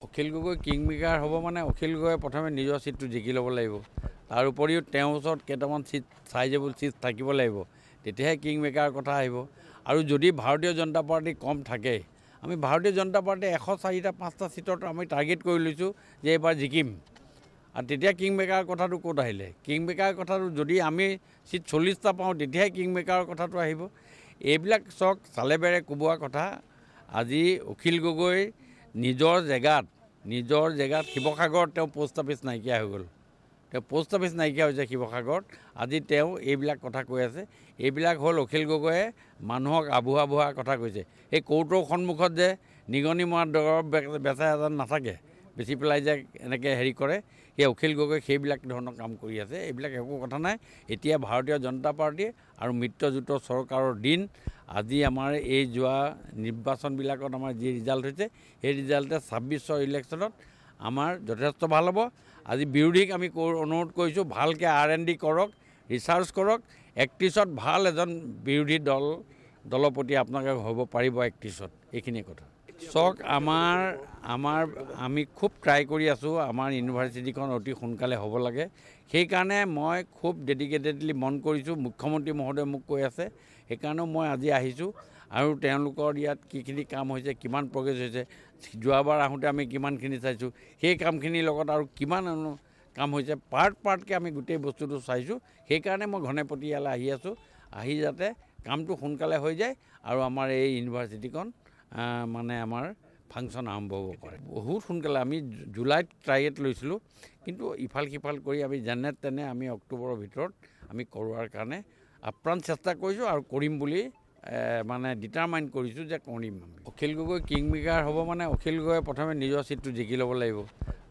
Akhil Gogoi Kingmaker হ'ব মানে অখিল গগৈয়ে প্ৰথমে নিজৰ ছিটটো জিকি ল'ব লাগিব। তাৰ উপৰিও তেওঁৰ ওচৰত কেইটামান ছিট চাইজেবল ছিট থাকিব লাগিব, তেতিয়াহে কিংমেকাৰ কথা আহিব। আৰু যদি ভাৰতীয় জনতা পাৰ্টি কম থাকে, আমি ভাৰতীয় জনতা পাৰ্টি 104-5টা ছিটত আমি টাৰ্গেট কৰি লৈছোঁ যে এইবাৰ জিকিম। আৰু তেতিয়া কিংমেকাৰ কথাটো ক'ত আহিলে? কিংমেকাৰ কথাটো যদি আমি ছিট 40টা পাওঁ তেতিয়াহে কিংমেকাৰৰ কথাটো আহিব। এইবিলাক চক চালে বেৰে কোবোৱা কথা। আজি অখিল গগৈ নিজৰ জেগাত শিৱসাগৰত তেওঁ পোষ্ট অফিচ নাইকিয়া হৈ গ'ল। তেওঁ পোষ্ট অফিচ নাইকিয়া হৈছে শিৱসাগৰত। আজি তেওঁ এইবিলাক কথা কৈ আছে। এইবিলাক হ'ল অখিল গগৈয়ে মানুহক আবুহা কথা কৈছে। এই কোৰ্টৰ সন্মুখত যে নিগনি মৰা দৰৱ বেচা এজন নাথাকে, বেচি পেলাই যে এনেকৈ হেৰি কৰে, সেই অখিল গগৈ সেইবিলাক ধৰণৰ কাম কৰি আছে। এইবিলাক একো কথা নাই। এতিয়া ভাৰতীয় জনতা পাৰ্টি আৰু মিত্ৰজোঁটৰ চৰকাৰৰ দিন। আজি আমাৰ এই যোৱা নিৰ্বাচনবিলাকত আমাৰ যি ৰিজাল্ট হৈছে, সেই ৰিজাল্টে 26ৰ ইলেকশ্যনত আমাৰ যথেষ্ট ভাল হ'ব। আজি বিৰোধীক আমি অনুৰোধ কৰিছোঁ, ভালকৈ R&D কৰক, ৰিচাৰ্চ কৰক। 31ত ভাল এজন বিৰোধী দলৰ প্ৰতি আপোনালোকে হ'ব পাৰিব 31ত। এইখিনিয়ে কথা। চাওক, আমি খুব ট্ৰাই কৰি আছোঁ আমাৰ ইউনিভাৰ্চিটিখন অতি সোনকালে হ'ব লাগে। সেইকাৰণে মই খুব ডেডিকেটেডলি মন কৰিছোঁ। মুখ্যমন্ত্ৰী মহোদয়ে মোক কৈ আছে, সেইকাৰণেও মই আজি আহিছোঁ। আৰু তেওঁলোকৰ ইয়াত কিখিনি কাম হৈছে, কিমান প্ৰগ্ৰেছ হৈছে, যোৱাবাৰ আহোঁতে আমি কিমানখিনি চাইছোঁ, সেই কামখিনিৰ লগত আৰু কিমান কাম হৈছে, পাৰ্টকৈ আমি গোটেই বস্তুটো চাইছোঁ। সেইকাৰণে মই ঘনেপতি ইয়ালৈ আহি আছোঁ, আহি যাতে কামটো সোনকালে হৈ যায় আৰু আমাৰ এই ইউনিভাৰ্চিটিখন মানে আমাৰ ফাংচন আৰম্ভ হ'ব পাৰে বহুত সোনকালে। আমি জুলাইত টাৰ্গেট লৈছিলোঁ, কিন্তু ইফাল সিফাল কৰি আমি যেনে তেনে আমি অক্টোবৰৰ ভিতৰত আমি কৰোৱাৰ কাৰণে আপ্ৰাণ চেষ্টা কৰিছোঁ আৰু কৰিম বুলি মানে ডিটাৰমাইন কৰিছোঁ যে কৰিম। আমি অখিল গগৈ কিংমেকাৰ হ'ব মানে অখিল গগৈয়ে প্ৰথমে নিজৰ ছিটটো জিকি ল'ব লাগিব।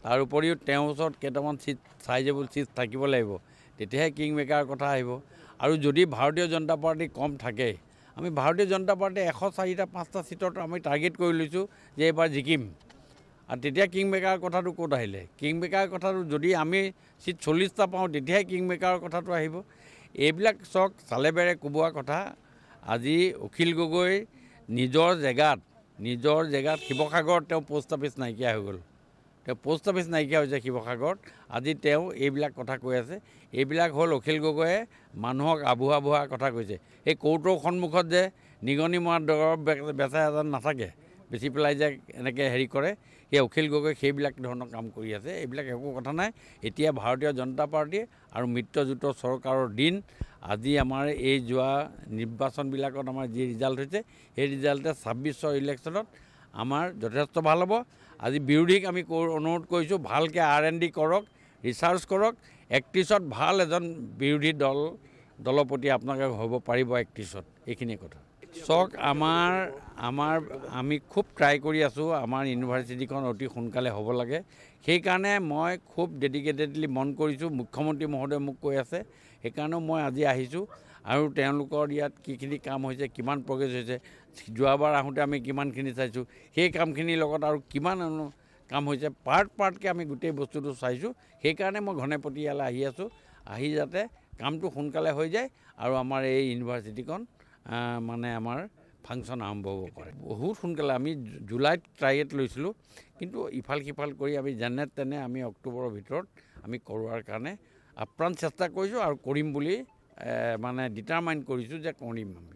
তাৰ উপৰিও তেওঁৰ ওচৰত কেইটামান ছিট চাইজেবল ছিট থাকিব লাগিব, তেতিয়াহে কিংমেকাৰ কথা আহিব। আৰু যদি ভাৰতীয় জনতা পাৰ্টি কম থাকে, আমি ভাৰতীয় জনতা পাৰ্টি 104-5টা ছিটত আমি টাৰ্গেট কৰি লৈছোঁ যে এইবাৰ জিকিম। আৰু তেতিয়া কিংমেকাৰ কথাটো ক'ত আহিলে? কিংমেকাৰ কথাটো যদি আমি ছিট 40টা পাওঁ তেতিয়াহে কিংমেকাৰৰ কথাটো আহিব। এইবিলাক চক চালে বেৰে কোবোৱা কথা। আজি অখিল গগৈ নিজৰ জেগাত শিৱসাগৰত তেওঁ পোষ্ট অফিচ নাইকিয়া হৈ গ'ল। তেওঁ পোষ্ট অফিচ নাইকিয়া হৈছে শিৱসাগৰত। আজি তেওঁ এইবিলাক কথা কৈ আছে। এইবিলাক হ'ল অখিল গগৈয়ে মানুহক আবুহা কথা কৈছে। এই কোৰ্টৰ সন্মুখত যে নিগনি মৰা দৰৱ বেচা এজন নাথাকে, বেচি পেলাই যে এনেকৈ হেৰি কৰে, সেই অখিল গগৈ সেইবিলাক ধৰণৰ কাম কৰি আছে। এইবিলাক একো কথা নাই। এতিয়া ভাৰতীয় জনতা পাৰ্টি আৰু মিত্ৰজোঁটৰ চৰকাৰৰ দিন। আজি আমাৰ এই যোৱা নিৰ্বাচনবিলাকত আমাৰ যি ৰিজাল্ট হৈছে, সেই ৰিজাল্টে 26ৰ ইলেকশ্যনত আমাৰ যথেষ্ট ভাল হ'ব। আজি বিৰোধীক আমি অনুৰোধ কৰিছোঁ, ভালকৈ R&D কৰক, ৰিচাৰ্চ কৰক। 31ত ভাল এজন বিৰোধী দলৰ প্ৰতি আপোনালোকে হ'ব পাৰিব 31ত। এইখিনিয়ে কথা। চাওক, আমি খুব ট্ৰাই কৰি আছোঁ আমাৰ ইউনিভাৰ্চিটিখন অতি সোনকালে হ'ব লাগে। সেইকাৰণে মই খুব ডেডিকেটেডলি মন কৰিছোঁ। মুখ্যমন্ত্ৰী মহোদয়ে মোক কৈ আছে, সেইকাৰণেও মই আজি আহিছোঁ। আৰু তেওঁলোকৰ ইয়াত কিখিনি কাম হৈছে, কিমান প্ৰগ্ৰেছ হৈছে, যোৱাবাৰ আহোঁতে আমি কিমানখিনি চাইছোঁ, সেই কামখিনিৰ লগত আৰু কিমান কাম হৈছে, পাৰ্টকৈ আমি গোটেই বস্তুটো চাইছোঁ। সেইকাৰণে মই ঘনেপতি ইয়ালৈ আহি আছোঁ, আহি যাতে কামটো সোনকালে হৈ যায় আৰু আমাৰ এই ইউনিভাৰ্চিটিখন মানে আমাৰ ফাংচন আৰম্ভ হ'ব পাৰে বহুত সোনকালে। আমি জুলাইত টাৰ্গেট লৈছিলোঁ, কিন্তু ইফাল সিফাল কৰি আমি যেনে তেনে আমি অক্টোবৰৰ ভিতৰত আমি কৰোৱাৰ কাৰণে আপ্ৰাণ চেষ্টা কৰিছোঁ আৰু কৰিম বুলি মানে ডিটাৰমাইন কৰিছোঁ যে কৰিম আমি।